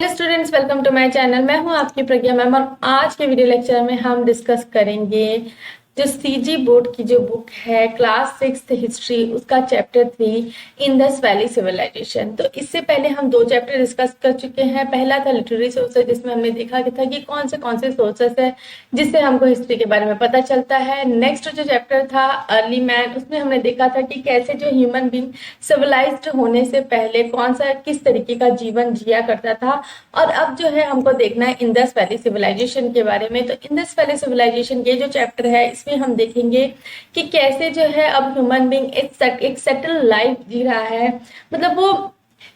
Hello students, welcome to my channel. मैं हूं आपकी प्रज्ञा मैम और आज के वीडियो लेक्चर में हम डिस्कस करेंगे जो सीजी बोर्ड की जो बुक है क्लास 6 हिस्ट्री, उसका चैप्टर 3 इंडस वैली सिविलाइजेशन। तो इससे पहले हम दो चैप्टर डिस्कस कर चुके हैं। पहला था लिटरेरी सोर्सेज, जिसमें हमने देखा था कि कौन से सोर्सेस है जिससे हमको हिस्ट्री के बारे में पता चलता है। नेक्स्ट जो चैप्टर था अर्ली मैन, उसमें हमने देखा था कि कैसे जो ह्यूमन बींग सिविलाइज्ड होने से पहले किस तरीके का जीवन जिया करता था। और अब जो है हमको देखना है इंडस वैली सिविलाइजेशन के बारे में। तो इंडस वैली सिविलाइजेशन ये जो चैप्टर है, इसमें हम देखेंगे कि कैसे जो है अब ह्यूमन बींग एक सेटल लाइफ जी रहा है। मतलब वो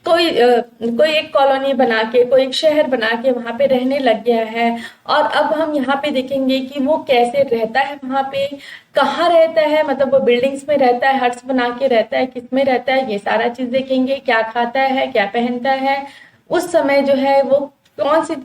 कोई एक कॉलोनी बना के, कोई एक शहर बना के वहां पे रहने लग गया है। और अब हम यहाँ पे देखेंगे कि वो कैसे रहता है, वहां पे कहाँ रहता है, मतलब वो बिल्डिंग्स में रहता है, हट्स बना के रहता है, किस में रहता है, ये सारा चीज देखेंगे। क्या खाता है, क्या पहनता है, उस समय जो है वो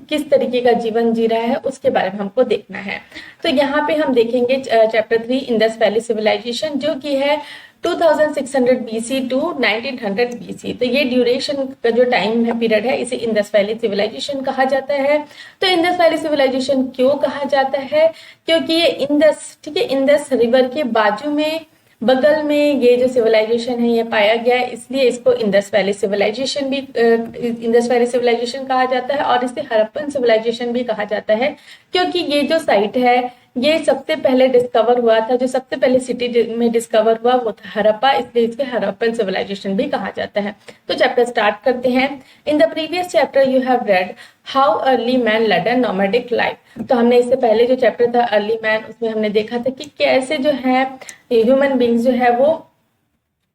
किस तरीके का जीवन जी रहा है, उसके बारे में हमको देखना है। तो यहाँ पे हम देखेंगे चैप्टर 3 इंडस वैली सिविलाइजेशन, जो कि है 2600 बीसी टू 1900 बीसी। तो ये ड्यूरेशन का जो टाइम है, पीरियड है, इसे इंडस वैली सिविलाइजेशन कहा जाता है। तो इंडस वैली सिविलाइजेशन क्यों कहा जाता है? क्योंकि ये इंडस, ठीक है, इंडस रिवर के बाजू में, बगल में ये जो सिविलाइजेशन है ये पाया गया है, इसलिए इसको इंडस वैली सिविलाइजेशन भी इंडस वैली सिविलाइजेशन कहा जाता है। और इसे हड़प्पन सिविलाइजेशन भी कहा जाता है, क्योंकि ये जो साइट है ये सबसे पहले डिस्कवर हुआ था, जो सबसे पहले सिटी में डिस्कवर हुआ वो था हड़प्पा, इसलिए इसके हड़प्पन सिविलाइजेशन भी कहा जाता है। तो चैप्टर स्टार्ट करते हैं। In the previous chapter you have read how early man led a nomadic life. तो हमने इससे पहले जो चैप्टर था अर्ली मैन, उसमें हमने देखा था कि कैसे जो है ह्यूमन बींग्स जो है वो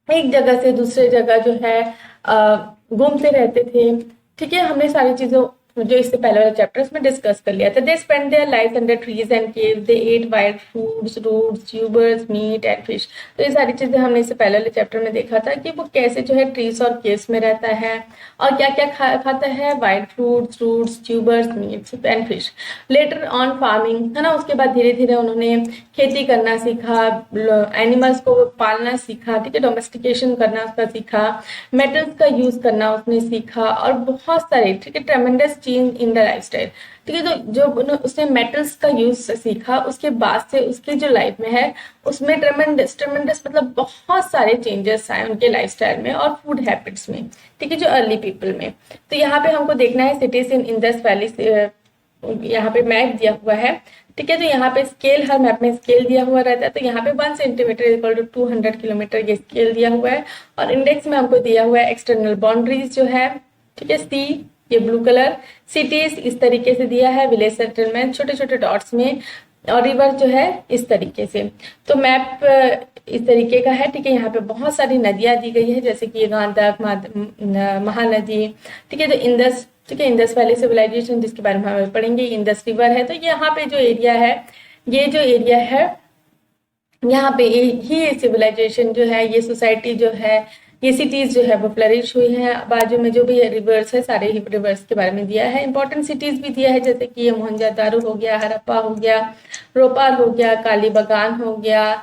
एक जगह से दूसरे जगह जो है घूमते रहते थे। ठीक है, हमने सारी चीजों जो इससे पहले वाले चैप्टर्स में डिस्कस कर लिया था। They spend their life under trees and caves, they ate wild foods, roots, tubers, meat and fish. तो ये सारी चीजें हमने इससे पहले वाले चैप्टर में देखा था कि वो कैसे जो है ट्रीज और केव्स में रहता है और क्या क्या खाता है, wild fruits, roots, tubers, meats and fish. Later on farming, है ना, उसके बाद धीरे धीरे उन्होंने खेती करना सीखा, एनिमल्स को पालना सीखा, ठीक है, डोमेस्टिकेशन करना उसका सीखा, मेटल्स का यूज करना उसने सीखा, और बहुत सारे, ठीक है, ट्रेमेंडस चेंज इन द लाइफस्टाइल। ठीक है, तो जो उसने मेटल्स का यूज सीखा, उसके बाद से उसकी जो लाइफ में है उसमें ट्रेमेंडस ट्रेमेंडस मतलब बहुत सारे चेंजेस आए उनके लाइफस्टाइल में और फूड हैबिट्स में, ठीक है, जो अर्ली पीपल में। तो यहाँ पे हमको देखना है सिटीज इन इंडस वैली, यहाँ पे मैप दिया हुआ है। ठीक है, तो यहाँ पे स्केल, हर मैप में स्केल दिया हुआ रहता है। तो यहाँ पे 1 सेंटीमीटर इक्वल टू 200 किलोमीटर ये स्केल दिया हुआ है। और इंडेक्स में हमको दिया हुआ है एक्सटर्नल बाउंड्रीज जो है, ठीक है, सी, ये ब्लू कलर, सिटीज इस तरीके से दिया है, विलेज सेटलमेंट छोटे छोटे डॉट्स में, और रिवर जो है इस तरीके से। तो मैप इस तरीके का है। ठीक है, यहाँ पे बहुत सारी नदियां दी गई है, जैसे कि गंडक, महानदी, ठीक है, तो इंडस, ठीक है, इंडस वैली सिविलाइजेशन जिसके बारे में हम पढ़ेंगे, इंडस रिवर है। तो यहाँ पे जो एरिया है, ये जो एरिया है, यहाँ पे ही सिविलाइजेशन जो है, ये सोसाइटी जो है, ये सिटीज जो है वो फ्लरिश हुई है। बाजू में जो भी रिवर्स है, सारे रिवर्स के बारे में दिया है। इंपॉर्टेंट सिटीज भी दिया है, जैसे कि ये मोहनजोदारो हो गया, हड़प्पा हो गया, रोपार हो गया, कालीबगान हो गया,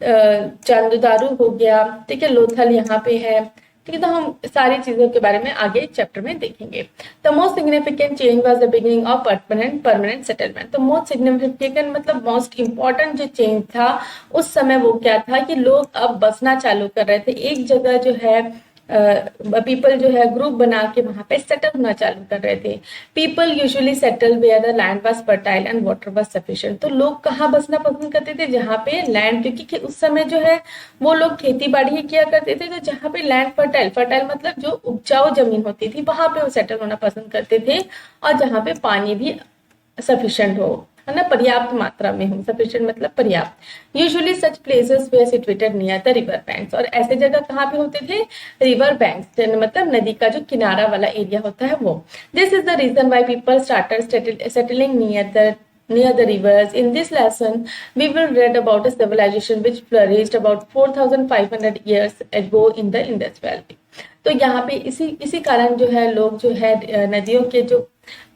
चांदुदारू हो गया, ठीक है, लोथल यहाँ पे है। ठीक है, तो हम सारी चीजों के बारे में आगे चैप्टर में देखेंगे। The most significant change was the beginning of permanent settlement. तो मोस्ट सिग्निफिकेंट मतलब मोस्ट इंपॉर्टेंट जो चेंज था उस समय वो क्या था कि लोग अब बसना चालू कर रहे थे, एक जगह जो है पीपल जो है ग्रुप बना के वहां पे सेटल होना चालू कर रहे थे। People usually settle where the land was fertile and water was sufficient. तो लोग कहाँ बसना पसंद करते थे? जहाँ पे लैंड, क्योंकि उस समय जो है वो लोग खेती बाड़ी ही किया करते थे, तो जहाँ पे लैंड फर्टाइल, फर्टाइल मतलब जो उपजाऊ जमीन होती थी, वहां पे वो सेटल होना पसंद करते थे। और जहाँ पे पानी भी सफिशिएंट हो, है ना, पर्याप्त मात्रा में हो, सफिशिएंट मतलब पर्याप्त। Usually such places were situated near the river banks. और ऐसे जगह कहाँ पे होते थे? रिवर बैंक्स, मतलब नदी का जो किनारा वाला एरिया होता है वो। This is the reason why people started settling near the rivers. In this lesson, we will read about a civilization which flourished about 4,500 years ago in the Indus Valley. तो यहाँ पे इसी कारण जो है लोग जो है नदियों के जो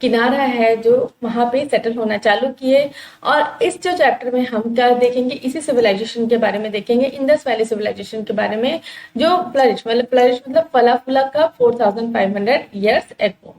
किनारा है जो वहां पे सेटल होना चालू किए। और इस जो चैप्टर में हम क्या देखेंगे, इसी सिविलाइजेशन के बारे में देखेंगे, इंडस वैली सिविलाइजेशन के बारे में, जो फ्लरिश मतलब फला फूला का 4,500 years ago।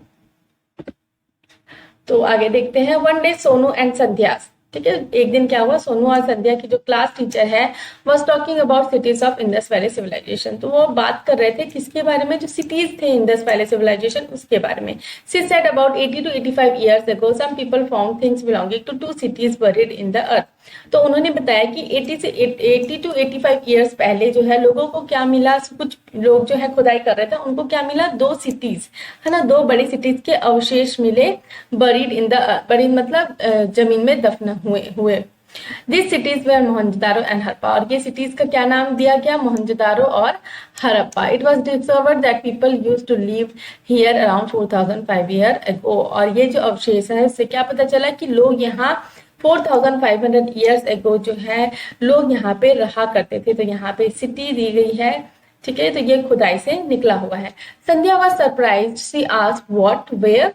तो आगे देखते हैं। वन डे सोनू एंड संध्या, ठीक है, एक दिन क्या हुआ, सोनू और संध्या की जो क्लास टीचर है was talking about cities of Indus valley civilisation. तो वो बात कर रहे थे किसके बारे में, जो सिटीज थे इंडस वैली सिविलाइजेशन उसके बारे में। She said about 80 to 85 years ago some people found things belonging to two cities buried in the earth। तो उन्होंने बताया कि 80 to 85 ईयर्स पहले जो है लोगों को क्या मिला, कुछ लोग जो है खुदाई कर रहे थे, उनको क्या मिला, दो सिटीज है ना, दो बड़ी सिटीज के अवशेष मिले, बरीड इन द, बरीड मतलब जमीन में दफन हुए। This cities were Mohenjodaro and Harappa, और ये सिटीज का क्या नाम दिया गया, मोहनजोदारो और Harappa. It was discovered that people use to live here around 4005 year ago, और ये जो अवशेष है उससे क्या पता चला कि लोग यहाँ 4500 ईयर्स एगो जो है लोग यहाँ पे रहा करते थे। तो यहाँ पे सिटी दी गई है, ठीक है, तो ये खुदाई से निकला हुआ है। Sandhya was surprised, she asked what where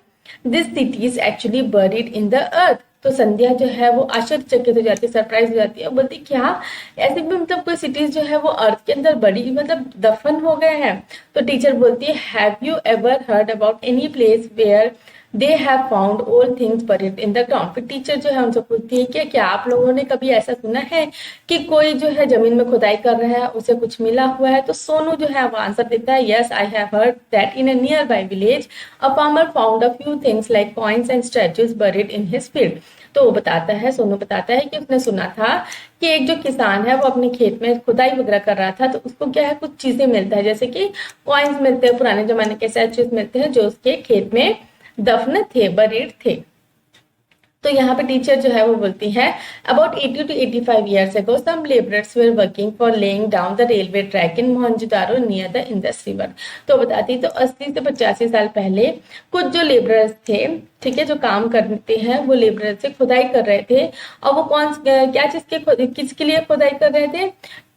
this city is actually buried in the earth. तो संध्या जो है वो आश्चर्यचकित हो जाती है, सरप्राइज हो जाती है, बोलती क्या ऐसे भी मतलब कोई सिटीज जो है वो अर्थ के अंदर बड़ी मतलब दफन हो गए हैं। तो टीचर बोलती है have you ever heard about any place where they have found all things buried in the ground. फिर टीचर जो है उनसे पूछती है कि क्या आप लोगों ने कभी ऐसा सुना है कि कोई जो है जमीन में खुदाई कर रहा है उसे कुछ मिला हुआ है। तो सोनू जो है वो आंसर देता है yes I have heard that in a near by village a farmer found a few things like coins and statues buried in his field. तो वो बताता है, सोनू बताता है कि उसने सुना था कि एक जो किसान है वो अपने खेत में खुदाई वगैरह कर रहा था, तो उसको क्या है कुछ चीजें मिलता है, जैसे कि कॉइन्स मिलते हैं, पुराने जमाने के स्टैचूज मिलते हैं जो उसके खेत में दफन थे, बरीड थे। तो यहाँ पे टीचर जो है वो बोलती है about 80 to 85 years ago some laborers were working for laying down the railway track in Mohenjo-daro near the Indus River। तो बताती तो 80 से 85 साल पहले कुछ जो लेबरर्स थे, ठीक है, जो काम करते हैं वो लेबरर से खुदाई कर रहे थे, और वो क्या चीज के किसके लिए खुदाई कर रहे थे,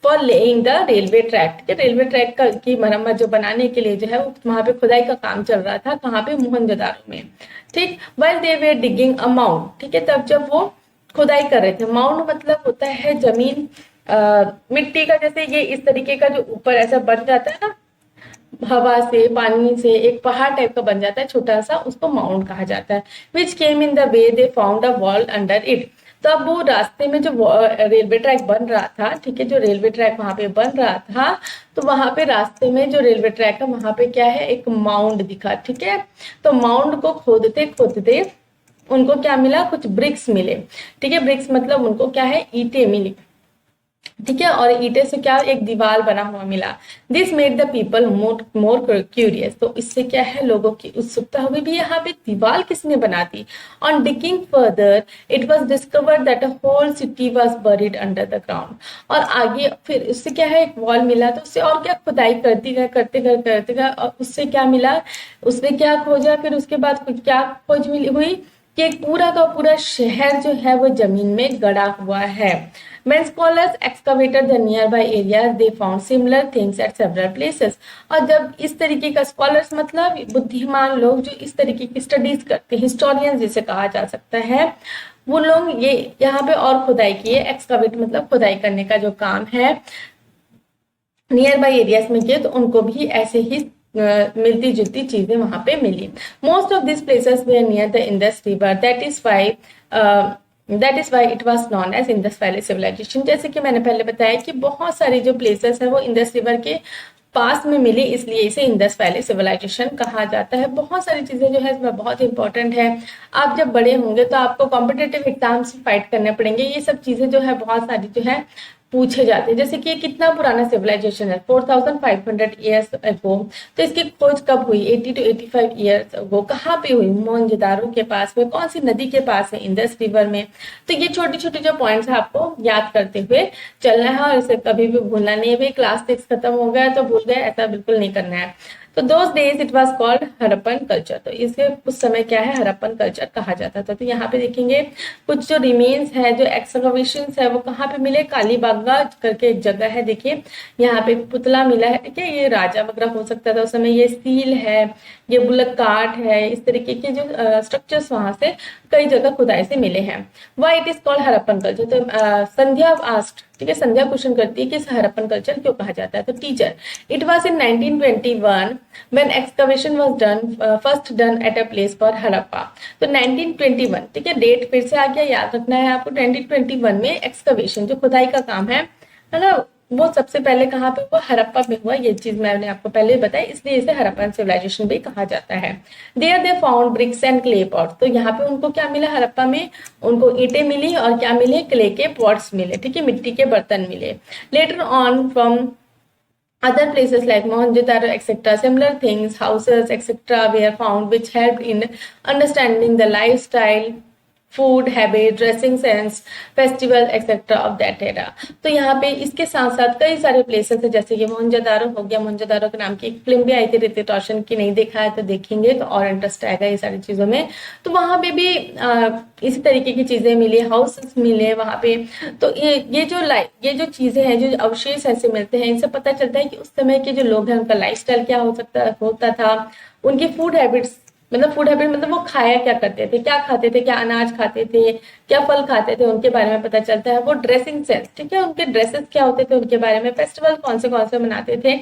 for laying the railway track, ठीक है, रेलवे ट्रैक की मरम्मत जो बनाने के लिए जो है वहां पे खुदाई का काम चल रहा था, कहाँ पे, मोहनजोदारो में, ठीक। While they were digging a mound, ठीक है, तब जब वो खुदाई कर रहे थे, माउंड मतलब होता है जमीन, मिट्टी का, जैसे ये इस तरीके का जो ऊपर ऐसा बन जाता है ना, हवा से पानी से एक पहाड़ टाइप का बन जाता है छोटा सा, उसको माउंट कहा जाता है। Which came in the way they found a wall under it. तो अब वो रास्ते में जो रेलवे ट्रैक बन रहा था, ठीक है, जो रेलवे ट्रैक वहां पे बन रहा था, तो वहां पे रास्ते में जो रेलवे ट्रैक है वहां पे क्या है, एक माउंड दिखा, ठीक है। तो माउंड को खोदते खोदते उनको क्या मिला, कुछ ब्रिक्स मिले, ठीक है, ब्रिक्स मतलब उनको क्या है, ईंटें मिली, ठीक है, और ईंटे से क्या एक दीवार बना हुआ मिला। This made the people more curious. तो इससे क्या है, लोगों की उत्सुकता हुई भी यहाँ पे दीवार किसने बना दी। On digging further it was discovered that a whole city was buried under the ground. और आगे फिर उससे क्या है, एक वॉल मिला, तो उससे और क्या खुदाई करते गए और उससे क्या मिला, उसने क्या खोजा, फिर उसके बाद कुछ क्या खोज मिली हुई कि एक पूरा का पूरा शहर जो है वो जमीन में गड़ा हुआ है। When scholars excavated the nearby areas, they found similar things at several places। और जब इस तरीके का स्कॉलर्स मतलब बुद्धिमान लोग जो इस तरीके की स्टडीज करते हैं, हिस्टोरियंस जिसे कहा जा सकता है, वो लोग ये यहाँ पे और खुदाई किए, एक्सकवेट मतलब खुदाई करने का जो काम है, नियर बाई एरियाज में किए, तो उनको भी ऐसे ही मिलती जुलती चीजें वहां पे मिली। Most of this places were near the Indus river, that is why it was known as Indus valley civilization. जैसे कि मैंने पहले बताया कि बहुत सारी जो प्लेसेस है वो इंडस रिवर के पास में मिली, इसलिए इसे इंडस वैली सिविलाइजेशन कहा जाता है। बहुत सारी चीजें जो है इसमें बहुत इंपॉर्टेंट है। आप जब बड़े होंगे तो आपको कॉम्पिटेटिव एग्जाम्स फाइट करने पड़ेंगे, ये सब चीजें जो है बहुत सारी जो है पूछे जाते हैं। जैसे कि ये कितना पुराना सिविलाइजेशन है, 4500 ईयर्स अगो। तो इसकी खोज कब हुई, 80 to 85 ईयर्स अगो। कहाँ पे हुई, मोहनजोदारो के पास में, कौन सी नदी के पास है, इंडस रिवर में। तो ये छोटी छोटी जो पॉइंट्स है आपको याद करते हुए चलना है, और इसे कभी भी भूलना नहीं है। भाई क्लास 6 खत्म हो गया तो भूल गए, ऐसा बिल्कुल नहीं करना है। तो those days it was called Harappan culture. तो इसे उस समय क्या है, हड़प्पन कल्चर कहा जाता था। तो यहाँ पे देखेंगे कुछ जो रिमेन्स है, जो एक्सकवेशंस है, वो कहाँ पे मिले, कालीबागा करके एक जगह है, देखिए यहाँ पे पुतला मिला है, ठीक है, ये राजा वगैरह हो सकता था उस समय। ये सील है, ये बुलक काट है, इस तरीके के जो स्ट्रक्चर्स वहां से कई जगह खुदाई से मिले हैं। Why it is called Harappan culture. तो संध्या आस्क्ड, ठीक है, संध्या क्वेश्चन करती है कि इस हड़प्पन कल्चर क्यों कहा जाता है। तो teacher, it was in 1921 when excavation was done first done at a place for Harappa. तो 1921, ठीक है, डेट फिर से आ गया, याद रखना है आपको। 1921 में एक्सकवेशन जो खुदाई का काम है ना, वो सबसे पहले कहाँ पे हुआ, हड़प्पा में हुआ। ये चीज मैंने आपको पहले बताई, इसलिए इसे हड़प्पन सिविलाइजेशन भी कहा जाता है। There they found bricks and clay pots. तो यहाँ पे उनको क्या मिला, हड़प्पा में उनको ईंटें मिली और क्या मिले, क्ले के पॉट्स मिले, ठीक है, मिट्टी के बर्तन मिले। Later on from other places like Mohenjo-daro etc. similar things, houses etc. were found which helped in understanding the lifestyle, food habit, dressing sense, festival etcetera of that era. तो यहाँ पे इसके साथ साथ कई सारे प्लेसेस है, जैसे कि मोहनजोदारो हो गया। मोहनजोदारो के नाम की एक फिल्म भी आई थी ऋतिक रोशन की, नहीं देखा है तो देखेंगे तो और इंटरेस्ट आएगा ये सारी चीजों में। तो वहां पे भी इसी तरीके की चीजें मिली, हाउसेस मिले वहां पे। तो ये जो चीजें हैं, जो अवशेष ऐसे मिलते हैं, इनसे पता चलता है कि उस समय के जो लोग हैं उनका लाइफस्टाइल क्या होता था, उनकी फूड हैबिट्स, मतलब फूड हैबिट मतलब वो खाया क्या करते थे, क्या खाते थे, क्या अनाज खाते थे, क्या फल खाते थे, उनके बारे में पता चलता है। वो ड्रेसिंग सेंस, ठीक है, उनके ड्रेसेस क्या होते थे उनके बारे में, फेस्टिवल कौन से मनाते थे,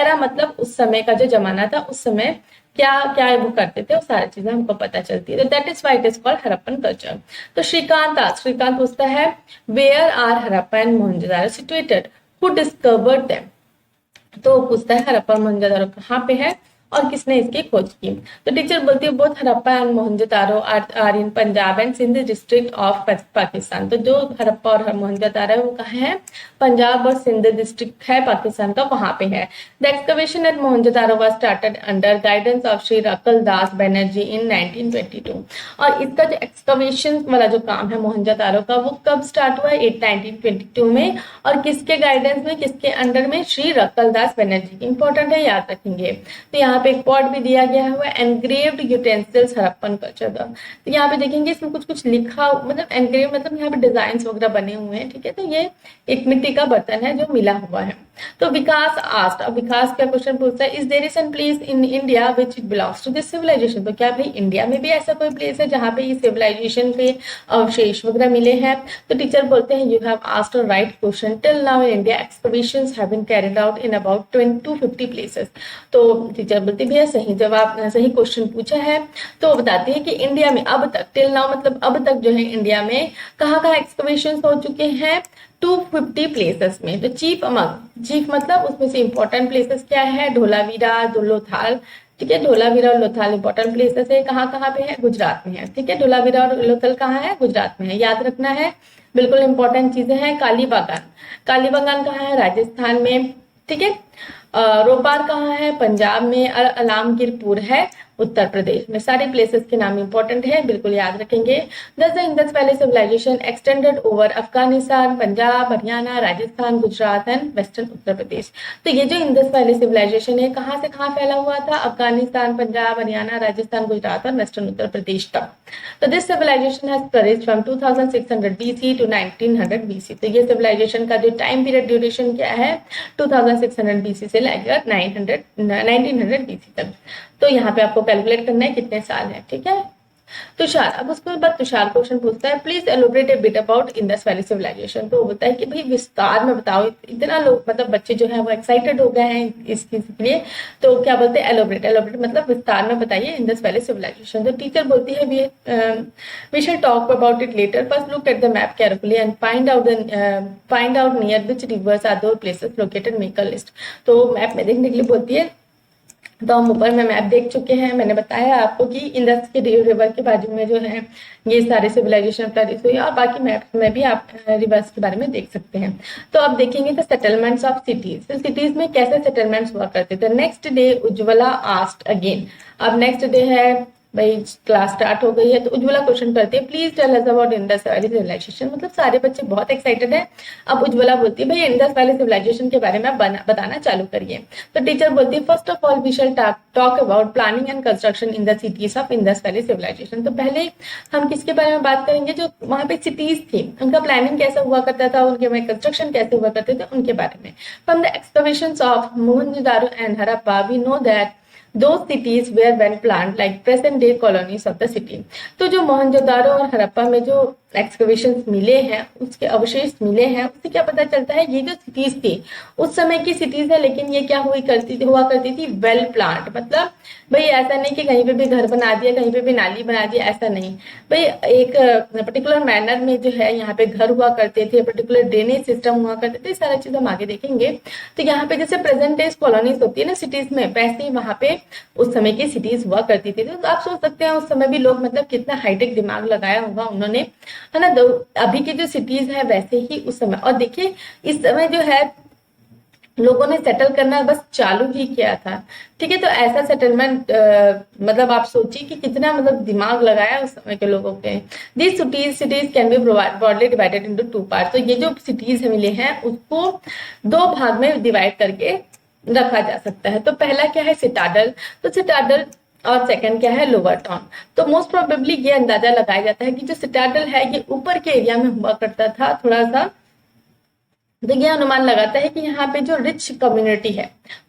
एरा मतलब उस समय का जो जमाना था, उस समय क्या क्या वो करते थे, वो सारी चीजें हमको पता चलती है। That is why it is called Harappan culture. तो श्रीकांत पूछता है, where are Harappa and Mohenjodaro situated, who discovered them. तो पूछता है हड़प्पा और मोहनजोदारो कहाँ पे है और किसने इसकी खोज की। तो टीचर बोलती है both Harappa and Mohenjodaro are in Punjab and Sindh district of Pakistan. तो जो हड़प्पा और मोहनजोदारो है वो कहाँ है, पंजाब और सिंध डिस्ट्रिक्ट है पाकिस्तान का, वहां पे है। The excavation at Mohenjodaro was started under guidance of Shri Rakhal Das Banerjee in 1922। और इसका जो एक्सकवेशन वाला जो काम है मोहनजोदारो का, वो कब स्टार्ट हुआ, 1922 में, और किसके गाइडेंस में, किसके अंडर में, श्री रकल दास बनर्जी। इंपॉर्टेंट है, याद रखेंगे। तो यहाँ पे एक पॉट भी दिया गया हुआ है, एनग्रेव्ड यूटेंसिल्स हड़प्पन कल्चर। तो यहाँ पे देखेंगे इसमें कुछ कुछ लिखा, मतलब एनग्रेव मतलब यहाँ पे डिजाइन वगैरह बने हुए हैं, ठीक है। तो ये एक मिट्टी का बर्तन है जो मिला हुआ है। तो विकास आस्ट, अब विकास क्या क्वेश्चन पूछता है, is there is an place in India which belongs to this civilization. तो क्या भाई इंडिया में भी ऐसा कोई प्लेस है जहाँ पे ये सिविलाइजेशन के अवशेष वगैरह मिले हैं। तो टीचर बोलते हैं, you have asked a right question, till now in India excavations have been carried out in about 250 places. तो टीचर बोलती भी है सही जवाब, सही क्वेश्चन पूछा है। तो बताती है कि इंडिया में अब तक, टिल नाउ मतलब अब तक जो है इंडिया में कहाँ कहाँ एक्सकवेशंस हो चुके हैं, 250 प्लेसेस में। तो चीफ मतलब उसमें से इंपॉर्टेंट प्लेसेस क्या है, धोलावीरा, लोथाल, ठीक है, धोलावीरा और लोथाल इंपॉर्टेंट प्लेसेस है। कहाँ कहाँ पे है, गुजरात में है, ठीक है। धोलावीरा और लोथल कहाँ है, गुजरात में है, याद रखना है, बिल्कुल इंपॉर्टेंट चीजें हैं। कालीबागान कहाँ है, राजस्थान में, ठीक है। रोपार कहाँ है, पंजाब में। अलामगीरपुर है उत्तर प्रदेश में। सारे प्लेसेस के नाम इंपॉर्टेंट है, बिल्कुल याद रखेंगे। Thus the Indus valley civilization extended over Afghanistan, Punjab, Haryana, Rajasthan, Gujarat and western Uttar Pradesh. तो ये जो इंडस वैली सिविलाइजेशन है कहाँ से कहाँ फैला हुआ था, अफगानिस्तान, पंजाब, हरियाणा, राजस्थान, गुजरात और वेस्टर्न उत्तर प्रदेश तक। तो this civilization has flourished from 2600 BC to 1900 BC। तो ये सिविलाइजेशन का जो टाइम पीरियड ड्यूरेशन क्या है, 2600 BC से लेकर 1900 BC तक। तो यहाँ पे आपको कैलकुलेट करना है कितने साल है, ठीक है। तुषार, अब उसके बाद तुषार क्वेश्चन पूछता है, please elaborate a bit about Indus valley civilisation. तो बोलता है कि भाई विस्तार में बताओ, इतना लोग मतलब बच्चे जो है वो एक्साइटेड हो गए हैं इस चीज के लिए। तो क्या बोलते हैं, एलोबरेट मतलब विस्तार में बताइए इंडस वैली सिविलाइजेशन। तो टीचर बोलती है we shall talk about it later, first look at the map carefully and find out near which rivers are those places located, make a list. तो मैप में देखने के लिए बोलती है। तो हम ऊपर में मैप देख चुके हैं, मैंने बताया आपको कि इंडस के रिवर के बाजू में जो है ये सारे सिविलाइजेशन फ्लरिश हुई, और बाकी मैप में भी आप रिवर्स के बारे में देख सकते हैं। तो अब देखेंगे द सेटलमेंट्स ऑफ सिटीज। तो सिटीज में कैसे सेटलमेंट्स हुआ करते थे। Next day Ujjwala asked again. अब नेक्स्ट डे है भाई, क्लास स्टार्ट हो गई है, तो उज्ज्वला क्वेश्चन करती है, please tell us about Indus valley Civilization. मतलब सारे बच्चे बहुत एक्साइटेड हैं। अब उज्ज्वला बोलती है, भाई इंडस वैली सिविलाइजेशन के बारे में आप बताना चालू करिए। तो टीचर बोलती है, first of all we shall talk about planning and construction in the cities of Indus valley civilisation. तो पहले हम किसके बारे में बात करेंगे, जो वहां पे सिटीज थी उनका प्लानिंग कैसा हुआ करता था, उनके में कंस्ट्रक्शन कैसे हुआ करते थे, उनके बारे में। From the excavations of Mohenjodaro and Harappa we know that those cities were well planned like present day colonies of the city। तो जो मोहनजोदारो और हड़प्पा में जो एक्सकवेशंस मिले हैं, उसके अवशेष मिले हैं, उससे क्या पता चलता है ये जो सिटीज थी उस समय की सिटीज है, लेकिन ये क्या हुआ करती थी वेल प्लांट। मतलब भाई ऐसा नहीं कि कहीं पे भी घर बना दिया, कहीं पे भी नाली बना दिया, ऐसा नहीं भाई। एक पर्टिकुलर मैनर में जो है यहाँ पे घर हुआ करते थे, पर्टिकुलर ड्रेनेज सिस्टम हुआ करते थे, सारा चीज हम आगे देखेंगे। तो यहाँ पे जैसे प्रेजेंट डेज कॉलोनीज होती है ना सिटीज में, वैसे ही वहां पे उस समय की सिटीज हुआ करती थी। तो आप सोच सकते हैं उस समय भी लोग मतलब कितना हाईटेक दिमाग लगाया होगा उन्होंने, है ना। अभी की जो सिटीज है वैसे ही उस समय, और देखिए इस समय जो है लोगों ने सेटल करना बस चालू ही किया था। ठीक है, तो ऐसा सेटलमेंट मतलब आप सोचिए कि कितना मतलब दिमाग लगाया उस समय के लोगों के। This cities can be broadly divided into two part. तो ये जो सिटीज मिले हैं उसको दो भाग में डिवाइड करके रखा जा सकता है। तो पहला क्या है, सिटाडल। तो सिटाडल और सेकंड क्या है, लोअर टाउन। तो मोस्ट प्रोबेबली ये अंदाजा लगाया जाता है कि जो सिटाडल है ये ऊपर के एरिया में हुआ करता था थोड़ा सा। तो ये अनुमान लगाता है कि यहाँ पे जो रिच कम्युनिटी है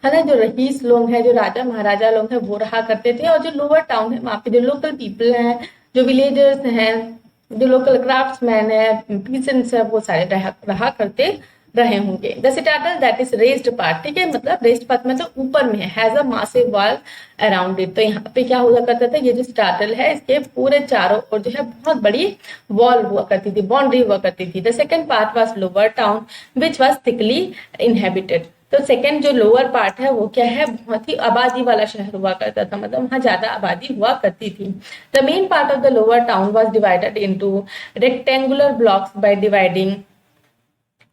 ना, जो रईस लोग हैं, जो राजा महाराजा लोग हैं, वो रहा करते थे। और जो लोअर टाउन है वहाँ पे जो लोकल पीपल हैं, जो विलेजर्स हैं, जो लोकल क्राफ्ट्समैन है, पीसेंट्स है, वो सारे रहा करते रहे होंगे। The citadel that is raised part, ठीक है, मतलब रेस्ड पार्ट में तो ऊपर में है, has a massive wall around it. तो यहाँ पे क्या हुआ करता था, ये जो सिटाडल है इसके पूरे चारों ओर जो है बहुत बड़ी वॉल हुआ करती थी, बाउंड्री हुआ करती थी। The second part was lower town which was thickly inhabited. तो सेकंड जो लोअर पार्ट है वो क्या है, बहुत ही आबादी वाला शहर हुआ करता था, मतलब वहां ज्यादा आबादी हुआ करती थी। The main part of the lower town was divided into rectangular blocks by dividing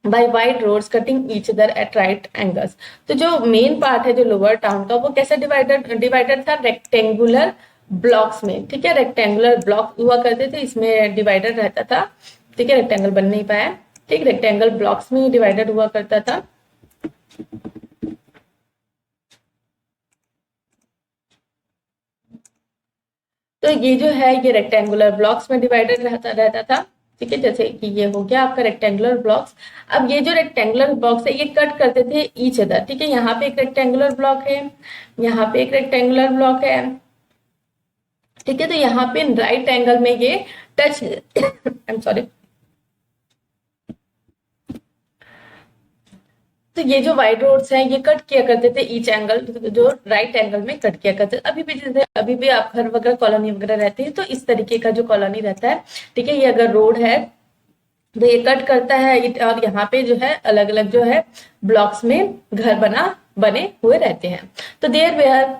by wide roads cutting each other at right angles. तो जो मेन पार्ट है जो लोअर टाउन का, वो कैसे डिवाइडेड था, रेक्टेंगुलर ब्लॉक्स में। ठीक है, रेक्टेंगुलर ब्लॉक हुआ करते थे, इसमें डिवाइडेड रहता था। ठीक है, रेक्टेंगल बन नहीं पाया, ठीक, रेक्टेंगल ब्लॉक्स में डिवाइडेड हुआ करता था। तो ये जो है ये रेक्टेंगुलर ब्लॉक्स में डिवाइडेड रहता था। ठीक है, जैसे कि ये हो गया आपका रेक्टेंगुलर ब्लॉक्स। अब ये जो रेक्टेंगुलर ब्लॉक्स है ये कट करते थे ईच अदर। ठीक है, यहाँ पे एक रेक्टेंगुलर ब्लॉक है, यहाँ पे एक रेक्टेंगुलर ब्लॉक है। ठीक है, तो यहाँ पे राइट एंगल में ये टच आई एम सॉरी। तो ये जो वाइड रोड्स हैं ये कट किया करते थे ईच एंगल, जो राइट एंगल में कट किया करते थे। अभी भी जैसे अभी भी आप घर वगैरह कॉलोनी वगैरह रहते हैं तो इस तरीके का जो कॉलोनी रहता है। ठीक है, ये अगर रोड है तो ये कट करता है और यहाँ पे जो है अलग अलग जो है ब्लॉक्स में घर बने हुए रहते हैं। तो there were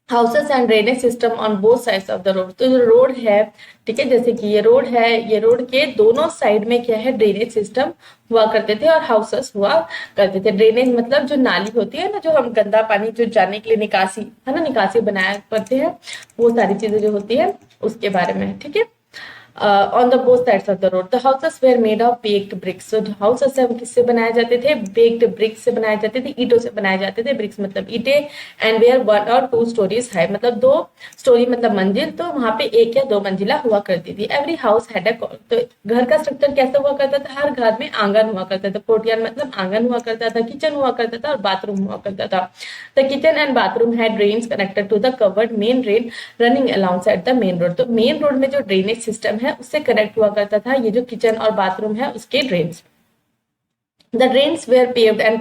houses and drainage system on both sides of the road. तो जो रोड है, ठीक है, जैसे कि ये रोड है, ये रोड के दोनों साइड में क्या है, ड्रेनेज सिस्टम हुआ करते थे और हाउसेस हुआ करते थे। ड्रेनेज मतलब जो नाली होती है ना, जो हम गंदा पानी जो जाने के लिए निकासी है ना, निकासी बनाया करते हैं, वो सारी चीजें जो होती है उसके बारे में। ठीक है, on the both sides of the road the houses were made of baked bricks. जो हाउसेस है वो किससे बनाए जाते थे, बेक्ड ब्रिक्स से बनाए जाते थे, ईंटों से बनाए जाते थे। ब्रिक्स मतलब ईंटे, एंड वेयर 1 और 2 स्टोरीज हाई, मतलब 2 स्टोरी मतलब मंजिल। तो वहां पे 1 या 2 मंजिला हुआ करती थी। एवरी हाउस हैड अ, तो घर का स्ट्रक्चर कैसा हुआ करता था, हर घर में आंगन हुआ करता था। कोर्टयार्ड मतलब आंगन हुआ करता था, किचन हुआ करता था और बाथरूम हुआ करता था। The kitchen and bathroom had drains connected to the covered main drain running along side the main road. तो मेन रोड में जो ड्रेनेज सिस्टम है उससे कनेक्ट हुआ करता था ये जो किचन और बाथरूम है उसके drains. The drains were paved and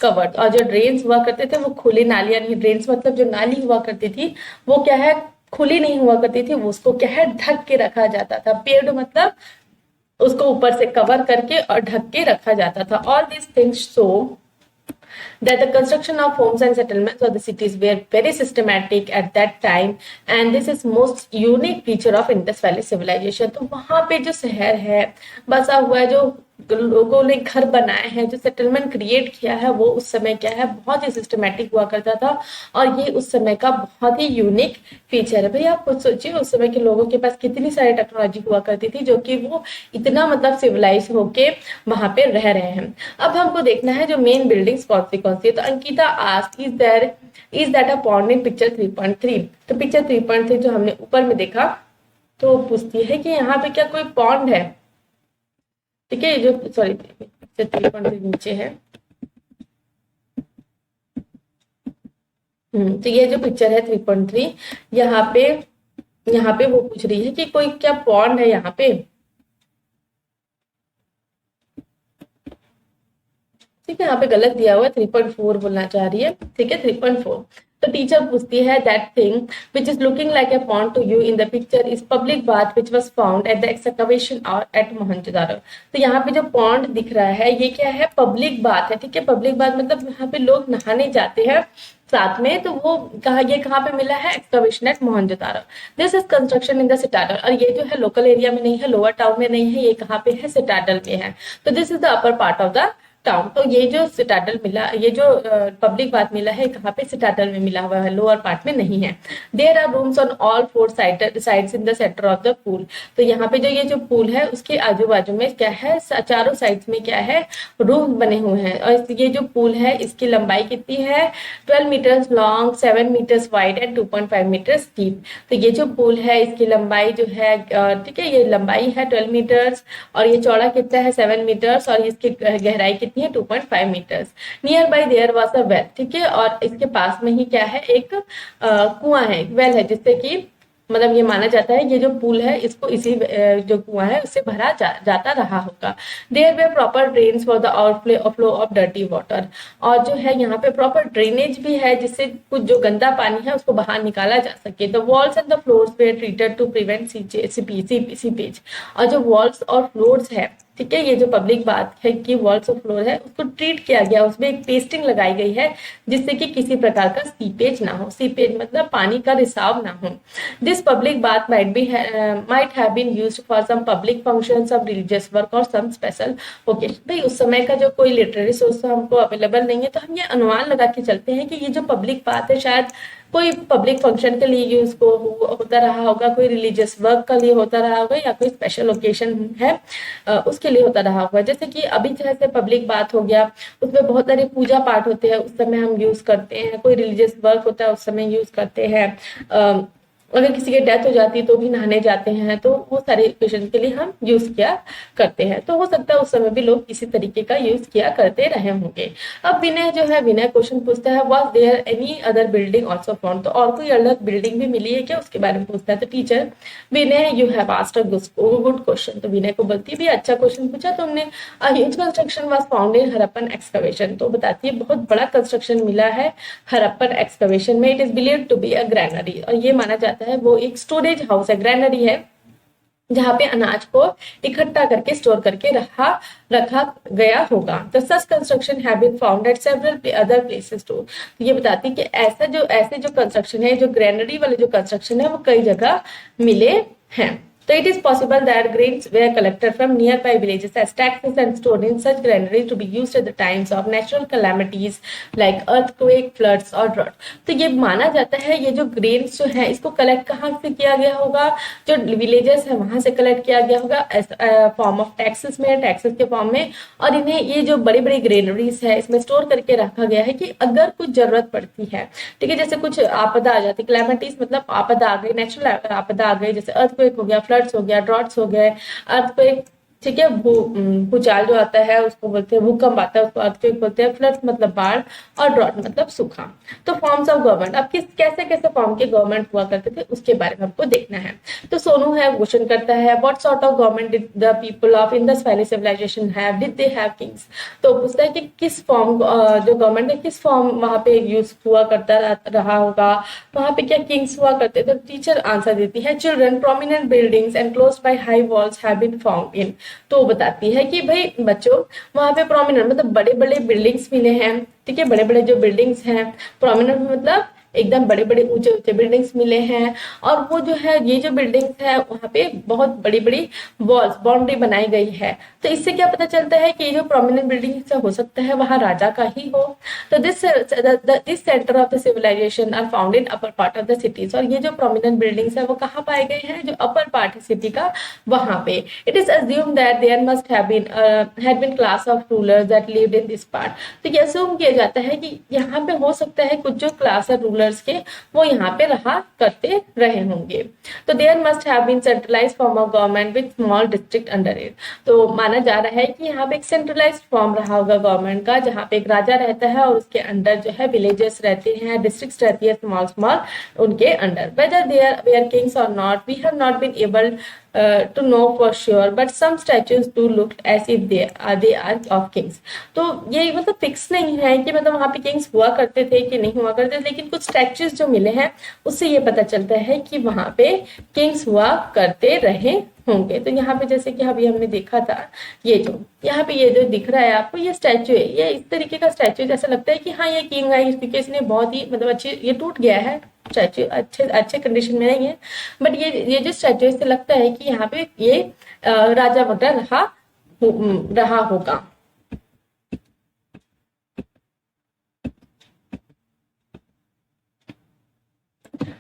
covered. और जो ड्रेन्स हुआ करते थे वो खुली नालियां नहीं, ड्रेन्स मतलब जो नाली हुआ करती थी वो क्या है, खुली नहीं हुआ करती थी, वो उसको क्या है ढक के रखा जाता था। पेव्ड मतलब उसको ऊपर से कवर करके और ढक के रखा जाता था। All these things show that the construction of homes and settlements of the cities were very systematic at that time, and this is most unique feature of Indus Valley civilization। तो वहां पे जो शहर है बसा हुआ है, जो लोगों ने घर बनाए हैं, जो सेटलमेंट क्रिएट किया है, वो उस समय क्या है बहुत ही सिस्टमेटिक हुआ करता था। और ये उस समय का बहुत ही यूनिक फीचर है। भाई आप खुद सोचिए उस समय के लोगों के पास कितनी सारी टेक्नोलॉजी हुआ करती थी, जो कि वो इतना मतलब सिविलाइज होके वहां पे रह रहे हैं। अब हमको देखना है जो मेन बिल्डिंग्स कौन सी है। तो Ankita asked is that a pond in picture 3.3। तो पिक्चर 3.3 जो हमने ऊपर में देखा, तो पूछती है कि यहाँ पे क्या कोई पॉन्ड है। ठीक है, जो सॉरी पिक्चर 3.3 नीचे है। तो ये जो पिक्चर है 3.3, यहाँ पे वो पूछ रही है कि कोई क्या पॉन्ड है यहाँ पे। ठीक है, यहाँ पे गलत दिया हुआ है, 3.4 बोलना चाह रही है। ठीक है, 3.4। तो टीचर पूछती है that thing which is looking like a pond to you in the picture is public bath which was found at the excavation at Mohenjodaro. तो यहाँ पे जो पॉन्ड दिख रहा है ये क्या है, पब्लिक बाथ है। ठीक है, पब्लिक बाथ मतलब यहाँ पे लोग नहाने जाते हैं साथ में। तो वो ये कहाँ पे मिला है, excavation at Mohenjodaro. This is construction in the citadel, और ये जो है लोकल एरिया में नहीं है, लोअर टाउन में नहीं है, ये कहाँ पे है, सिटाडल में है। तो this is the upper part of the town. तो ये जो सिटाडल मिला, ये जो पब्लिक बात मिला है कहाँ पे, सिटाडल में मिला हुआ है, लोअर पार्ट में नहीं है। There are rooms on all 4 sides in the centre of the pool. तो यहाँ पे जो ये जो पूल है उसके आजू बाजू में क्या है, चारों साइड्स में क्या है, रूम बने हुए हैं। और ये जो पूल है इसकी लंबाई कितनी है, 12 metres long, 7 metres wide and 2.5 metres deep. तो ये जो पूल है इसकी लंबाई जो है, ठीक है, ये लंबाई है 12 मीटर्स और ये चौड़ा कितना है, 7 मीटर्स, और इसकी गहराई कितनी है, 2.5 metres. Near by there was a well. ठीक है, और इसके पास में ही क्या है, एक कुआं है, वेल है, जिससे कि मतलब ये माना जाता है ये जो पूल है इसको इसी जो कुआं है उससे भरा जाता रहा होगा। Their way proper drains for the outflow of dirty water. और जो है यहाँ पे प्रॉपर ड्रेनेज भी है जिससे कुछ जो गंदा पानी है उसको बाहर निकाला जा सके। The walls and the floors were treated to prevent seepage. और जो वॉल्स और फ्लोर्स है, ठीक है, ये जो पब्लिक बात है कि वॉल्स ऑफ फ्लोर है उसको ट्रीट किया गया, उसमें एक पेस्टिंग लगाई गई है जिससे कि किसी प्रकार का सीपेज ना हो। सीपेज मतलब पानी का रिसाव ना हो। दिस पब्लिक बात might have been used for some public functions of religious work or some special occasion। भाई उस समय का जो कोई लिटरेरी सोर्स तो हमको अवेलेबल नहीं है, तो हम ये अनुमान लगा के चलते हैं कि ये जो पब्लिक बात है शायद कोई पब्लिक फंक्शन के लिए यूज को होता रहा होगा, कोई रिलीजियस वर्क के लिए होता रहा होगा, या कोई स्पेशल ओकेशन है उसके लिए होता रहा होगा। जैसे कि अभी जैसे पब्लिक बात हो गया उसमें बहुत सारे पूजा पाठ होते हैं, उस समय हम यूज करते हैं। कोई रिलीजियस वर्क होता है उस समय यूज करते हैं। अगर किसी की डेथ हो जाती है तो भी नहाने जाते हैं, तो वो सारे ओकेजन के लिए हम यूज किया करते हैं। तो हो सकता है उस समय भी लोग इसी तरीके का यूज किया करते रहे होंगे। अब विनय जो है, विनय क्वेश्चन पूछता है was there any other building also found. तो और कोई अलग बिल्डिंग भी मिली है क्या, उसके बारे में पूछता है। तो teacher Vinay you have asked a good question. तो विनय को बोलती भी अच्छा क्वेश्चन पूछा तुमने। A huge construction was found in Harappan excavation. तो बताती है बहुत बड़ा कंस्ट्रक्शन मिला है हरप्पन एक्सकवेशन में। It is believed to be a granary. और ये माना जाता है वो एक स्टोरेज हाउस है, ग्रैनरी है, जहां पे अनाज को इकट्ठा करके स्टोर करके रखा गया होगा। तो such construction have been found at several other places too. तो ये बताती है कि ऐसे जो कंस्ट्रक्शन है, जो ग्रैनरी वाले जो कंस्ट्रक्शन है, वो कई जगह मिले हैं। So it is possible that grains were collected from nearby villages as taxes and stored in such granaries to be used at the times of natural calamities like earthquake, floods और drought। तो ये माना जाता है ये जो grains जो है इसको कलेक्ट कहाँ से किया गया होगा, जो विलेजेस है वहां से कलेक्ट किया गया होगा फॉर्म ऑफ टैक्सेस में, टैक्सेस के फॉर्म में। और इन्हें ये जो बड़ी बड़ी ग्रेनरीज है इसमें स्टोर करके रखा गया है कि अगर कुछ जरूरत पड़ती है, ठीक है, जैसे कुछ आपदा आ जाती, क्लैमिटीज मतलब आपदा आ गई, नेचुरल आपदा आ गई, जैसे अर्थक्वेक हो गया, फ्लड्स हो गया, ड्रॉट्स हो गए, अर्थक्वेक, ठीक है, भूचाल जो आता है उसको बोलते हैं, भूकंप आता है उसको अर्थक्वेक बोलते हैं, फ्लड्स मतलब बाढ़ और ड्रॉट मतलब सूखा। तो फॉर्म्स ऑफ गवर्नमेंट, अब किस कैसे कैसे फॉर्म के गवर्नमेंट हुआ करते थे उसके बारे में हमको देखना है। तो सोनू है क्वेश्चन करता है what sort of government did the people of Indus valley Civilization have, did they have kings. तो पूछता है कि किस फॉर्म जो गवर्नमेंट है किस फॉर्म वहां पे यूज हुआ करता रहा होगा, वहां पे क्या किंग्स हुआ करते। तो टीचर आंसर देती है children prominent buildings enclosed by high walls have been found in. तो बताती है कि भाई बच्चों वहां पे प्रोमिनेंट मतलब बड़े बड़े बिल्डिंग्स मिले हैं, ठीक है, बड़े बड़े जो बिल्डिंग्स हैं, प्रोमिनेंट मतलब एकदम बड़े बड़े ऊंचे ऊंचे बिल्डिंग्स मिले हैं। और वो जो है ये जो बिल्डिंग्स है वहां पे बहुत बड़ी बड़ी वॉल्स बाउंड्री बनाई गई है। तो इससे क्या पता चलता है कि ये जो प्रोमिनेंट बिल्डिंग हो सकता है वहां राजा का ही हो। तो this centre of the civilization are found in upper part of the cities. और ये जो प्रोमिनेंट बिल्डिंग्स है वो कहाँ पाए गए हैं, जो अपर पार्ट है सिटी का वहां पे। It is assume that there must have been class of rulers that lived in this part. तो ये अज्यूम किया जाता है कि यहाँ पे हो सकता है कुछ जो क्लास है रूलर्स के वो यहाँ पे रहा करते रहे होंगे। तो there must have been centralised form of government with small district under it. तो माना जा रहा है कि यहाँ पे एक सेंट्रलाइज्ड फॉर्म रहा होगा गवर्नमेंट का, जहाँ पे एक राजा रहता है और उसके अंडर जो है विलेजेस रहते हैं, डिस्ट्रिक्ट्स रहती है स्मॉल स्मॉल उनके under. Whether there were kings और not, we have not been able to know for sure, but some statues do look as if they are of kings. तो ये मतलब फिक्स नहीं है कि मतलब वहां पे किंग्स हुआ करते थे कि नहीं हुआ करते, लेकिन कुछ स्टैचूज जो मिले हैं उससे ये पता चलता है कि वहां पे किंग्स हुआ करते रहे होंगे। तो यहाँ पे जैसे कि अभी हमने देखा था, ये जो यहाँ पे ये जो दिख रहा है आपको, ये स्टैचू है, ये इस तरीके का स्टैचू जैसा लगता है कि हाँ ये किंग है, क्योंकि इसने बहुत ही मतलब अच्छे, ये टूट गया है स्टैचू, अच्छे अच्छे कंडीशन में नहीं है, बट ये जो स्टैचू इससे लगता है कि यहाँ पे ये राजा वगैरह रहा होगा।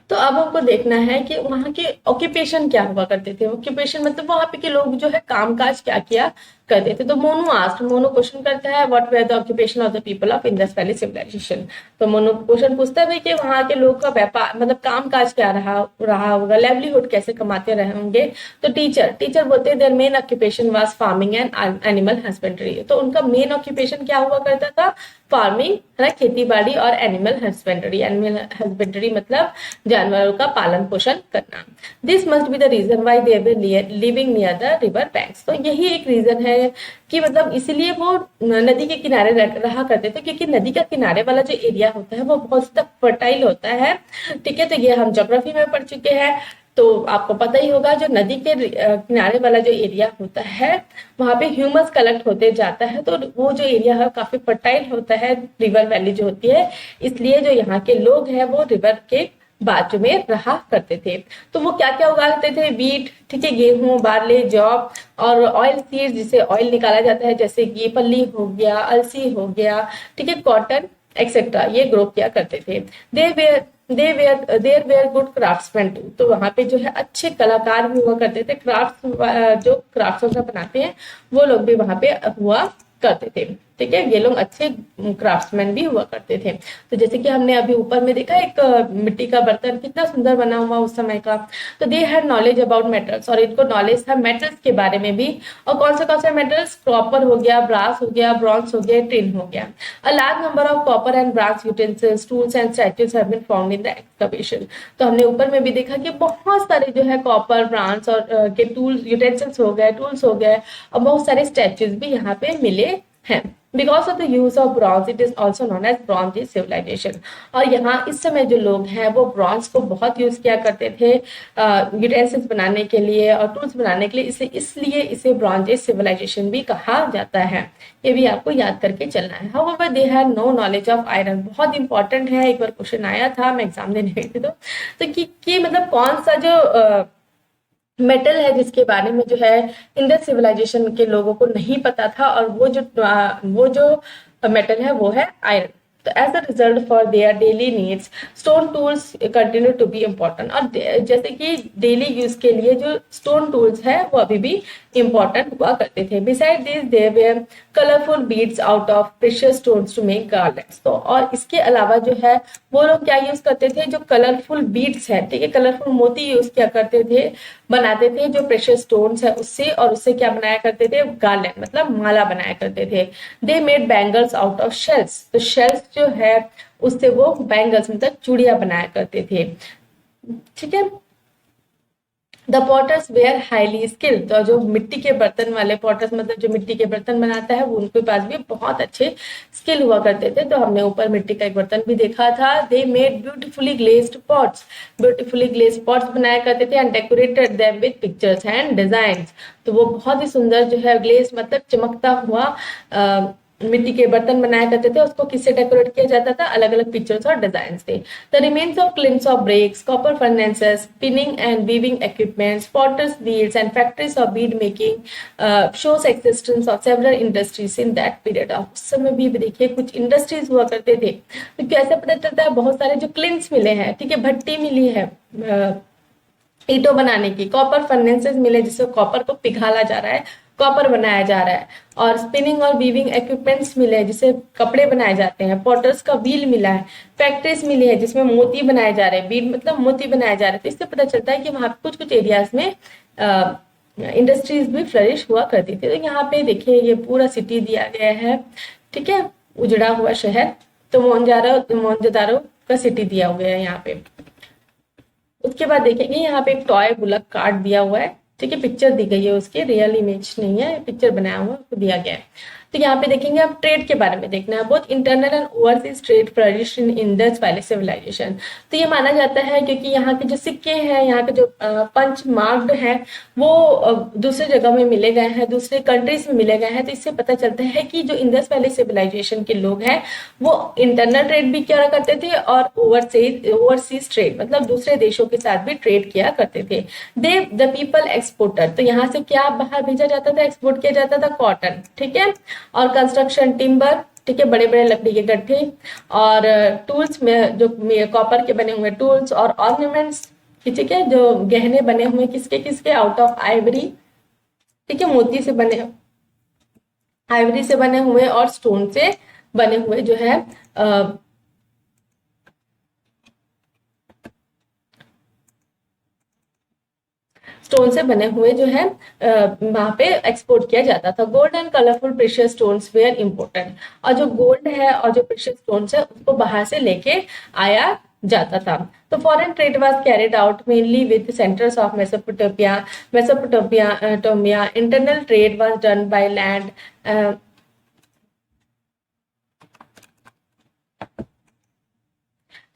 तो अब हमको देखना है कि वहां के ऑक्यूपेशन क्या हुआ करते थे। ऑक्यूपेशन मतलब वहां पे के लोग जो है कामकाज क्या किया करते थे। तो मोनो क्वेश्चन करता है what were the occupation of the people of Indus valley civilisation. तो मोनो क्वेश्चन पूछता है कि वहां के लोग का व्यापार मतलब कामकाज क्या रहा होगा, लाइवलीहुड कैसे कमाते रहे होंगे। तो टीचर बोलते हैं their main occupation was farming and animal husbandry. तो उनका मेन ऑक्यूपेशन क्या हुआ करता था, फार्मिंग है, खेती बाड़ी और एनिमल हस्बेंड्री। एनिमल हस्बेंड्री मतलब जानवरों का पालन पोषण करना। This must be the reason why they were living near the river banks. तो यही एक रीजन है कि मतलब इसलिए वो नदी के किनारे रहा करते थे, क्योंकि नदी का किनारे वाला जो एरिया होता है वो बहुत ज्यादा फर्टाइल होता है। ठीक है, तो ये हम ज्योग्राफी में पढ़ चुके हैं, तो आपको पता ही होगा जो नदी के किनारे वाला जो एरिया होता है वहां पे ह्यूमस कलेक्ट होते जाता है, तो वो जो एरिया है काफी फर्टाइल होता है, रिवर वैली जो होती है, इसलिए जो यहाँ के लोग हैं वो रिवर के बाजू में रहा करते थे। तो वो क्या क्या उगाते थे, वीट, ठीक है, गेहूं, बार्ले, जॉब और ऑयल सीड्स जिसे ऑयल निकाला जाता है, जैसे कि पल्ली हो गया, अलसी हो गया, ठीक है, कॉटन एक्सेट्रा, ये ग्रो किया करते थे। There were good craftsman too. तो वहां पे जो है अच्छे कलाकार भी हुआ करते थे, जो क्राफ्ट्स वगैरह बनाते हैं वो लोग भी वहां पे हुआ करते थे। ठीक है, ये लोग अच्छे क्राफ्ट्समैन भी हुआ करते थे। तो जैसे कि हमने अभी ऊपर में देखा एक मिट्टी का बर्तन कितना सुंदर बना हुआ उस समय का। तो they had knowledge about metals, और इनको नॉलेज था मेटल्स के बारे में भी। और कौन से मेटल्स, कॉपर हो गया, ब्रास हो गया, ब्रॉन्ज हो गया, टिन हो गया। A large number of copper and brass utensils, tools and statues have been found in the excavation. तो हमने ऊपर में भी देखा कि बहुत सारे जो है कॉपर, ब्रांस और के टूल्स, यूटेंसिल्स हो गए, टूल्स हो गए, और बहुत सारे स्टैचूज भी यहाँ पे मिले हैं। Because of the use of bronze, it is also known as Bronze Age civilization। और यहाँ इस समय जो लोग हैं वो ब्रॉन्ज को बहुत यूज किया करते थे यूटेंसिल्स बनाने के लिए और टूल्स बनाने के लिए, इसलिए इसे ब्रॉन्ज एज सिविलाइजेशन भी कहा जाता है। ये भी आपको याद करके चलना है। However, they had no knowledge of iron। बहुत इंपॉर्टेंट है, एक बार क्वेश्चन आया था, मैं एग्जाम देने गई थी तो कि मतलब कौन सा जो मेटल है जिसके बारे में जो है इंडस सिविलाइजेशन के लोगों को नहीं पता था, और वो जो मेटल है वो है आयरन। तो as a result for their daily needs stone tools continue to be important. और जैसे कि डेली यूज के लिए जो स्टोन टूल्स है वो अभी भी इम्पोर्टेंट हुआ करते थे। Beside this there were colourful beads out of precious stones to make garlands. तो और इसके अलावा जो है वो लोग क्या यूज करते थे, जो कलरफुल बीड्स है, ठीक है, कलरफुल मोती यूज किया करते थे, बनाते थे जो प्रेशियस स्टोन्स है उससे, और उससे क्या बनाया करते थे, गार्लैंड मतलब माला बनाया करते थे। They made bangles out of shells. तो शेल्स जो है उससे वो बैंगल्स मतलब चूड़ियां बनाया करते थे। ठीक है, the potters were highly skilled. तो जो मिट्टी के बर्तन वाले पॉटर्स मतलब जो मिट्टी के बर्तन बनाता है वो उनके पास भी बहुत अच्छे स्किल हुआ करते थे। तो हमने ऊपर मिट्टी का एक बर्तन भी देखा था। They made beautifully glazed pots, beautifully glazed pots बनाया करते थे, and decorated them with pictures and designs. तो वो बहुत ही सुंदर जो है ग्लेज मतलब चमकता हुआ मिट्टी के बर्तन बनाया करते थे, उसको किससे डेकोरेट किया जाता था, अलग अलग पिक्चर्स और डिजाइन थे। The remains of kilns of bricks, copper furnaces, spinning and weaving equipments, potters wheels and factories of bead making shows existence of several industries in that period of. उस समय भी देखिए कुछ इंडस्ट्रीज हुआ करते थे। तो कैसे पता चलता है, बहुत सारे जो क्लिंट्स मिले हैं, ठीक है, भट्टी मिली है ईंटों बनाने की, कॉपर फर्नेसेस मिले जिससे कॉपर को पिघाला जा रहा है, कॉपर बनाया जा रहा है, और स्पिनिंग और वीविंग इक्विपमेंट्स मिले जिससे कपड़े बनाए जाते हैं, पॉटर्स का व्हील मिला है, फैक्ट्रीज मिली है जिसमें मोती बनाए जा रहे हैं, बीड मतलब मोती बनाए जा रहे हैं। तो इससे पता चलता है कि वहां कुछ कुछ एरियाज में इंडस्ट्रीज भी फ्लरिश हुआ करती थी। तो यहाँ पे देखिए ये पूरा सिटी दिया गया है, ठीक है, उजड़ा हुआ शहर। तो मोहनजोदारो का सिटी दिया गया है यहाँ पे। उसके बाद देखेंगे यहाँ पे एक टॉय बुलक कार्ट दिया हुआ है, ठीक है, पिक्चर दी गई है उसकी, रियल इमेज नहीं है, पिक्चर बनाया हुआ दिया गया है। तो यहाँ पे देखेंगे अब ट्रेड के बारे में देखना है, both internal and overseas trade flourished in Indus valley civilisation. तो ये माना जाता है क्योंकि यहाँ के जो सिक्के हैं, यहाँ के जो पंच मार्क्ड है वो दूसरे जगह में मिले गए हैं, दूसरे कंट्रीज में मिले गए हैं। तो इससे पता चलता है कि जो इंडस वैली सिविलाइजेशन के लोग हैं वो इंटरनल ट्रेड भी किया करते थे और ओवरसीज ट्रेड मतलब दूसरे देशों के साथ भी ट्रेड किया करते थे। दे द पीपल एक्सपोर्टर, तो यहाँ से क्या बाहर भेजा जाता था, एक्सपोर्ट किया जाता था, कॉटन, ठीक है, और कंस्ट्रक्शन टिम्बर, ठीक है, बड़े बड़े लकड़ी के गट्ठे, और टूल्स में जो कॉपर के बने हुए टूल्स, और ऑर्नामेंट्स, ठीक है, जो गहने बने हुए किसके किसके, आउट ऑफ आइवरी, ठीक है, मोती से बने, आइवरी से बने हुए और स्टोन से बने हुए जो है स्टोन से बने हुए जो है वहां पे एक्सपोर्ट किया जाता था। Gold and colourful precious stones were important, और जो गोल्ड है और जो प्रेशियस स्टोन्स है उसको बाहर से लेके आया जाता था। तो foreign trade was carried out mainly with centres of Mesopotamia. Internal trade was done by land,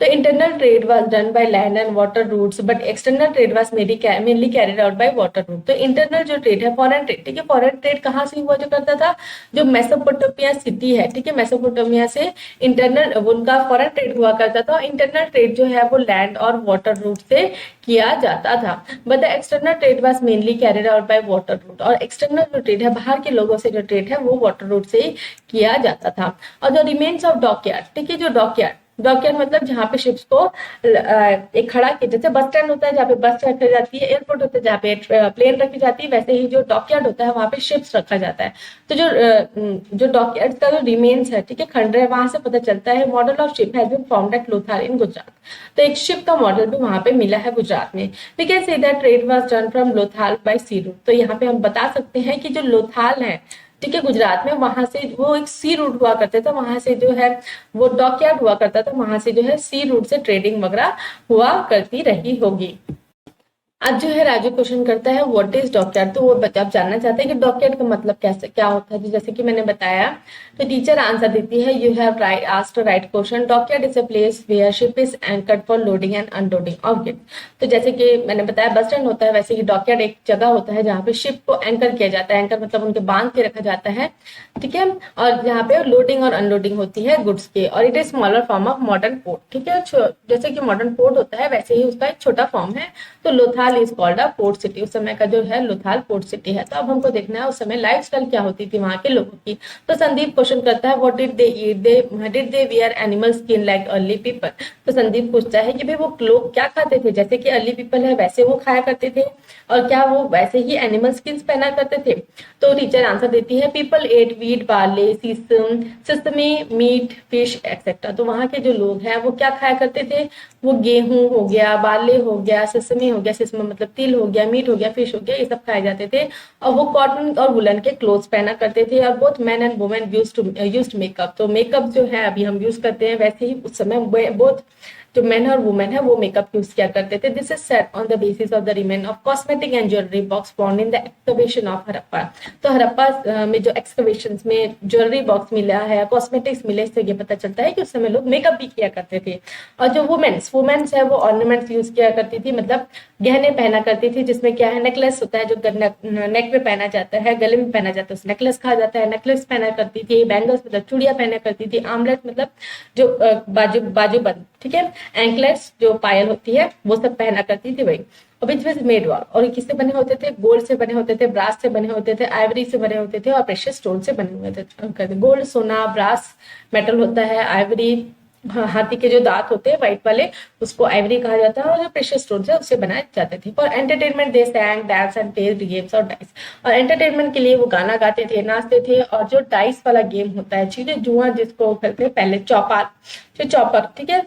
The internal trade was done by land and water routes, but external trade was mainly carried out by water route. तो internal जो trade है, foreign trade, ठीक है, foreign trade कहाँ से हुआ जो करता था, जो मेसोपोटामिया सिटी है, ठीक है, मेसोपोटामिया से इंटरनल उनका फॉरेन ट्रेड हुआ करता था। इंटरनल ट्रेड जो है वो लैंड और वाटर रूट से किया जाता था। But the external trade was mainly carried out by water route, और एक्सटर्नल जो ट्रेड है, बाहर के लोगों से जो ट्रेड है वो वाटर रूट से ही किया जाता था। और जो रिमेन्स ऑफ डॉकयार्ड, ठीक है, जो डॉकयार्ड मतलब जहाँ पे शिप्स को एक खड़ा किया, जैसे बस स्टैंड होता है जहाँ पे बस रखी जाती है, एयरपोर्ट होता है जहाँ पे प्लेन रखी जाती है, वैसे ही जो डॉकयार्ड होता है वहाँ पे शिप्स रखा जाता है। तो जो डॉकयार्ड का जो रिमेन्स है, ठीक है, खंडर है, वहां से पता चलता है model of ship has been found at Lothal in Gujarat. तो एक शिप का मॉडल भी वहां पे मिला है गुजरात में। We can say that trade was done from Lothal by sea route. तो यहाँ पे हम बता सकते हैं कि जो लोथाल है, ठीक है, गुजरात में, वहां से वो एक सी रूट हुआ करता था, वहां से जो है वो डॉकयार्ड हुआ करता था, वहां से जो है सी रूट से ट्रेडिंग वगैरह हुआ करती रही होगी। अब जो है राजू क्वेश्चन करता है व्हाट इज डॉकयार्ड। तो वो आप जानना चाहते हैं कि डॉकयार्ड का मतलब कैसे क्या होता है। तो जैसे कि मैंने बताया, तो टीचर आंसर देती है, you have asked right question. Dockyard is a place where ship is anchored for loading and unloading of goods. तो जैसे कि मैंने बताया बस स्टैंड होता है, वैसे ही डॉकयार्ड एक जगह होता है जहाँ पे शिप को एंकर किया जाता है। एंकर मतलब उनके बांध के रखा जाता है, ठीक है, और जहाँ पे लोडिंग और अनलोडिंग होती है गुड्स के। और it is smaller form of modern port, ठीक है, जैसे कि मॉडर्न पोर्ट होता है वैसे ही उसका एक छोटा फॉर्म है। तो Lothal is called a port city, उस समय का जो है लोथाल पोर्ट सिटी है। तो अब हमको देखना है उस समय लाइफस्टाइल क्या होती थी वहां के लोगों की। तो संदीप क्वेश्चन करता है what did they eat, did they wear animal skin like early people. तो संदीप पूछता है कि भाई वो लोग क्या खाते थे, जैसे कि अर्ली पीपल है वैसे वो खाया करते थे, और क्या वो वैसे ही एनिमल स्किन पहना करते थे। तो टीचर आंसर देती है people ate wheat, barley, sesame, meat, fish etcetera. तो वहां के जो लोग हैं वो क्या खाया करते थे, वो गेहूं हो गया, बार्ले हो गया, सिसमी हो गया, सिसमी मतलब तिल हो गया, मीट हो गया, फिश हो गया, ये सब खाए जाते थे। और वो कॉटन और वुलन के क्लोथ्स पहना करते थे। और both man and women used makeup. तो मेकअप जो है अभी हम यूज करते हैं, वैसे ही उस समय बोथ जो मैन और वुमेन है वो मेकअप यूज किया करते थे। This is set on the basis of the remain of cosmetic and jewellery box found in the excavation of Harappa. तो हड़प्पा में जो एक्सकवेशन में ज्वेलरी बॉक्स मिला है, कॉस्मेटिक्स मिले, इससे ये पता चलता है कि उस समय लोग मेकअप भी किया करते थे। और जो वुमेन्स है वो ऑर्नामेंट्स यूज किया करती थी, मतलब गहने पहना करती थी, जिसमें क्या है नेकलेस होता है जो नेक में पहना जाता है, गले में पहना जाता है, उसे नेकलेस कहा जाता है। नेकलेस पहना करती थी, बैंगल्स मतलब चूड़ियां पहना करती थी, आमलेट मतलब जो बाजूबंद, ठीक है, एंकलेट्स जो पायल होती है वो सब पहना करती थी वही। और विच वाज मेड वॉल, और किससे बने होते थे, गोल्ड से बने होते थे, ब्रास से बने होते थे, आइवरी से बने होते थे, और प्रेशियस स्टोन से बने हुए थे। गोल्ड सोना, ब्रास मेटल होता है, आइवरी हाथी के जो दांत होते हैं व्हाइट वाले उसको आइवरी कहा जाता है, और जो प्रेशियस स्टोन है उससे बनाए जाते थे। For entertainment they सैंग, dance and played games और डाइस। और एंटरटेनमेंट के लिए वो गाना गाते थे, नाचते थे। और जो डाइस वाला गेम होता है, चीजें जुआ जिसको खेलते हैं पहले, चौपर, ठीक है,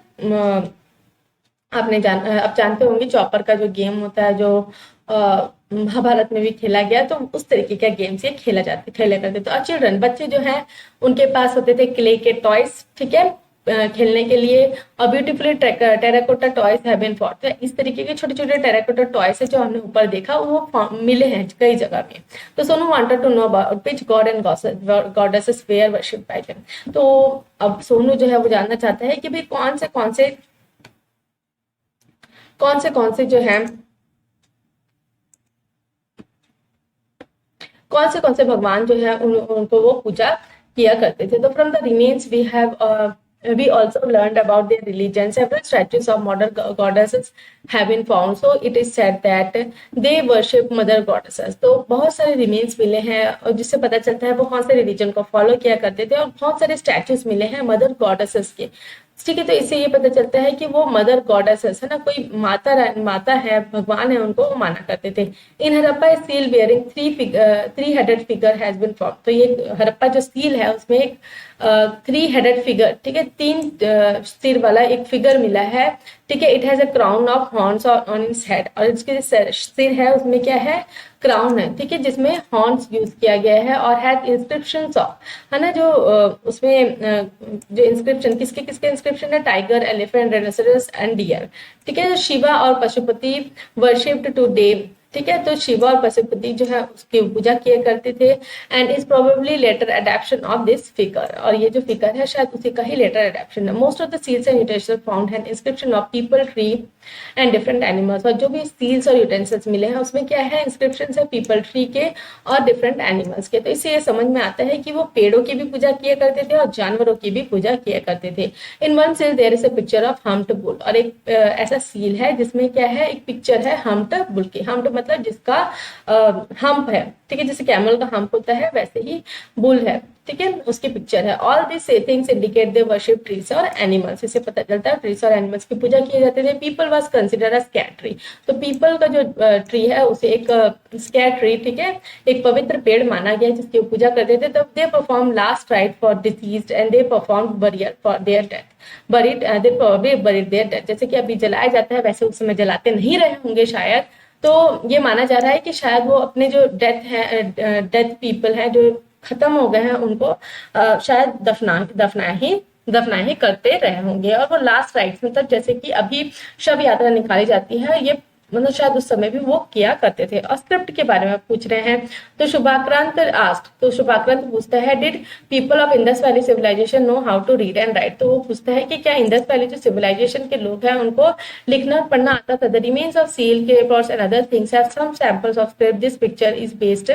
आप जानते होंगे चौपर का जो गेम होता है, जो महाभारत में भी खेला गया, तो उस तरीके का गेम्स ये खेला करते थे। और चिल्ड्रन बच्चे जो हैं उनके पास होते थे क्ले के टॉयज, ठीक है, खेलने के लिए, और beautifully terracotta toys have been formed. तो इस तरीके के छोटे छोटे टेराकोटा टॉयज है जो हमने ऊपर देखा, वो मिले हैं कई जगह में। तो Sonu wanted to know about which god and goddesses were worshipped by them. तो अब सोनू जो है वो जानना चाहता है कि भाई कौन से जो है कौन से भगवान जो है उनको वो पूजा किया करते थे। तो from the remains we also learned about their religion. Several statues of modern goddesses have been found. So it is said that they worship mother goddesses. तो बहुत सारे रिमेन्स मिले हैं और जिससे पता चलता है वो कौन से रिलीजन को फॉलो किया करते थे, और बहुत सारे स्टैचूज मिले हैं मदर गॉडेसेस के। ठीक है, तो इससे ये पता चलता है कि वो मदर गॉडेसेस है ना, कोई माता है, भगवान है, उनको वो माना करते थे। In Harappa steel bearing three headed figure has been form. तो ये हरप्पा जो स्टील है उसमें एक थ्री हेडेड फिगर, ठीक है, तीन सिर वाला एक फिगर मिला है। ठीक है, it has a crown of horns on its head, और इसके जो सिर है उसमें क्या है, क्राउन है, ठीक है, जिसमें हॉर्न्स यूज किया गया है, और हैज इंस्क्रिप्शंस ऑफ, है ना, जो उसमें जो इंस्क्रिप्शन किसके किसके इंस्क्रिप्शन है, tiger, elephant, rhinoceros and deer. ठीक है, शिवा और पशुपति वर्शिप्ड टू देव। ठीक है, तो शिवा और पशुपति जो है उसकी पूजा किया करते थे। And is probably later adaptation of this figure, और ये जो फिगर है शायद उसी का ही लेटर एडेप्शन है। Most of the seals and utensils found have inscription of peepal, tree and different animals. और जो भी सील्स और यूटेंसिल्स मिले हैं उसमें क्या है, इंस्क्रिप्शन है पीपल, ट्री के और डिफरेंट एनिमल्स के। तो इससे ये समझ में आता है कि वो पेड़ों की भी पूजा किया करते थे और जानवरों की भी पूजा किया करते थे। In one seal there is a picture of humped bull, और एक ऐसा सील है जिसमें क्या है, एक पिक्चर है हम्प्ड बुल की। हम्प्ड मतलब जिसका हम्प है, ठीक है, जैसे कैमल का हम्प होता है वैसे ही बुल है, ठीक है, उसकी पिक्चर है। All this things indicate they worship trees और एनिमल्स। इससे पता चलता है ट्रीज और एनिमल्स की पूजा किए जाते थे। Peepal was considered as sacred tree, तो पीपल का जो ट्री है उसे एक स्कैर ट्री, ठीक है, एक पवित्र पेड़ माना गया जिसकी पूजा करते थे। तब they perform last right for deceased and they perform burial for their death, buried there death. जैसे कि अभी जलाया जाता है वैसे उस समय जलाते नहीं रहे होंगे शायद, तो ये माना जा रहा है कि शायद वो अपने जो डेथ पीपल हैं जो खत्म हो गए हैं उनको शायद दफना ही करते रहे होंगे। और वो लास्ट राइट्स मतलब जैसे कि अभी शव यात्रा निकाली जाती है, ये मतलब शायद उस समय भी वो किया करते थे। और स्क्रिप्ट के बारे में पूछ रहे हैं, तो शुभाक्रांत पूछता है, did people of Indus valley Civilization know how to read and write. तो वो पूछता है कि क्या इंडस वैली जो सिविलाइजेशन के लोग हैं उनको लिखना पढ़ना आता था। The remains of seal, clay pots and other things have some samples of script. This picture is based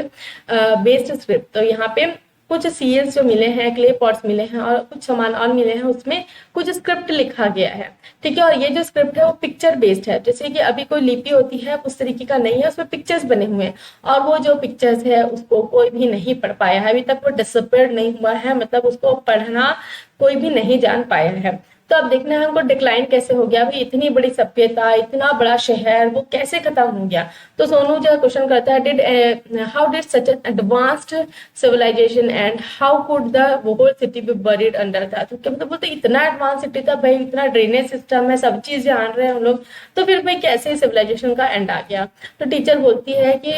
script. तो यहाँ पे कुछ सील्स जो मिले हैं, क्ले पॉट्स मिले हैं और कुछ सामान और मिले हैं, उसमें कुछ स्क्रिप्ट लिखा गया है। ठीक है, और ये जो स्क्रिप्ट है वो पिक्चर बेस्ड है, जैसे कि अभी कोई लिपि होती है उस तरीके का नहीं है, उसमें पिक्चर्स बने हुए हैं, और वो जो पिक्चर्स है उसको कोई भी नहीं पढ़ पाया है अभी तक, वो डिसअपियर्ड नहीं हुआ है, मतलब उसको पढ़ना कोई भी नहीं जान पाया है। तो अब देखना है हमको डिक्लाइन कैसे हो गया, भाई इतनी बड़ी सभ्यता, इतना बड़ा शहर, वो कैसे खत्म हो गया। तो सोनू जो क्वेश्चन करता है, how did such an advanced civilization and how could the whole city be buried under था। तो क्या मतलब बोलते इतना एडवांस सिटी था भाई, इतना ड्रेनेज सिस्टम है, सब चीज जान रहे हैं हम लोग, तो फिर भाई कैसे सिविलाइजेशन का एंड आ गया। तो टीचर बोलती है कि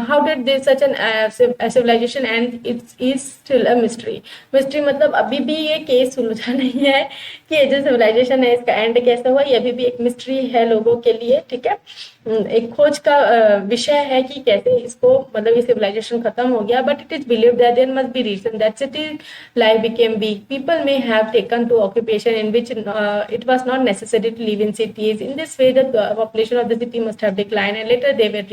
how did they such an civilization and its is still a mystery. Mystery मतलब अभी भी ये केस सुलझा नहीं है कि जो सिविलाइजेशन है इसका एंड कैसे हुआ, ये अभी भी एक मिस्ट्री है लोगों के लिए। ठीक है, एक खोज का विषय है कि कैसे इसको मतलब ये सिविलाइजेशन खत्म हो गया। But it is believed that there must be reason that city life became weak. People may have taken to occupation in which it was not necessary to live in cities. In this way the population of the city must have declined and later they were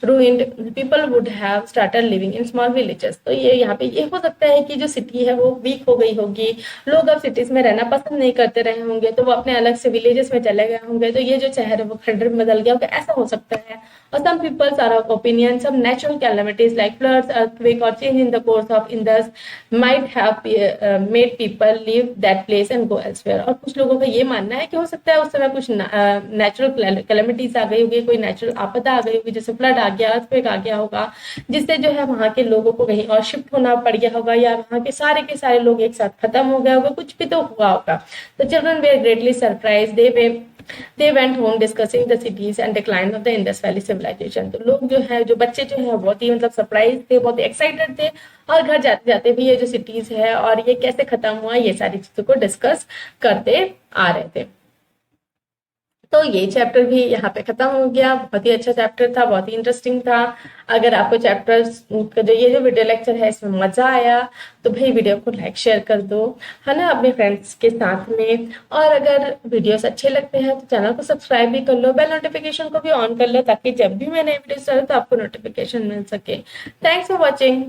ruined. People would have started living in small villages. तो ये यहाँ पे ये हो सकता है कि जो सिटी है वो वीक हो गई होगी, लोग अब सिटीज में रहना पसंद नहीं करते रहे होंगे, तो वो अपने अलग से विलेजेस में चले गए होंगे, तो ये जो शहर है वो खंडर में बदल गया होगा, ऐसा हो सकता है। और some peoples are of opinion some natural calamities like floods, earthquake or change in the course of Indus might have made people leave that place and go elsewhere. और कुछ लोगों का ये मानना है कि हो सकता है उस समय कुछ नेचुरल कैलेमिटीज आ गई होगी, कोई नेचुरल आपदा आ गई होगी, जैसे फ्लड आ गया, अर्थक्वेक आ गया होगा, जिससे जो है वहां के लोगों को कहीं और शिफ्ट होना पड़ गया होगा, या वहां के सारे लोग एक साथ खत्म हो गए होगा, कुछ भी तो हुआ होगा। The children were greatly surprise, they went home discussing the cities and decline of the Indus valley civilisation. तो लोग जो है, जो बच्चे जो है बहुत ही मतलब सरप्राइज थे, बहुत एक्साइटेड थे, और घर जाते जाते भी ये जो सिटीज है और ये कैसे खत्म हुआ, ये सारी चीजों को डिस्कस करते आ रहे थे। तो ये चैप्टर भी यहाँ पे खत्म हो गया। बहुत ही अच्छा चैप्टर था, बहुत ही इंटरेस्टिंग था। अगर आपको चैप्टर्स जो ये जो वीडियो लेक्चर है इसमें मजा आया तो भाई वीडियो को लाइक शेयर कर दो, है ना, अपने फ्रेंड्स के साथ में। और अगर वीडियोस अच्छे लगते हैं तो चैनल को सब्सक्राइब भी कर लो, बेल नोटिफिकेशन को भी ऑन कर लो, ताकि जब भी मैं नए वीडियोस डालूं तो आपको नोटिफिकेशन मिल सके। Thanks for watching.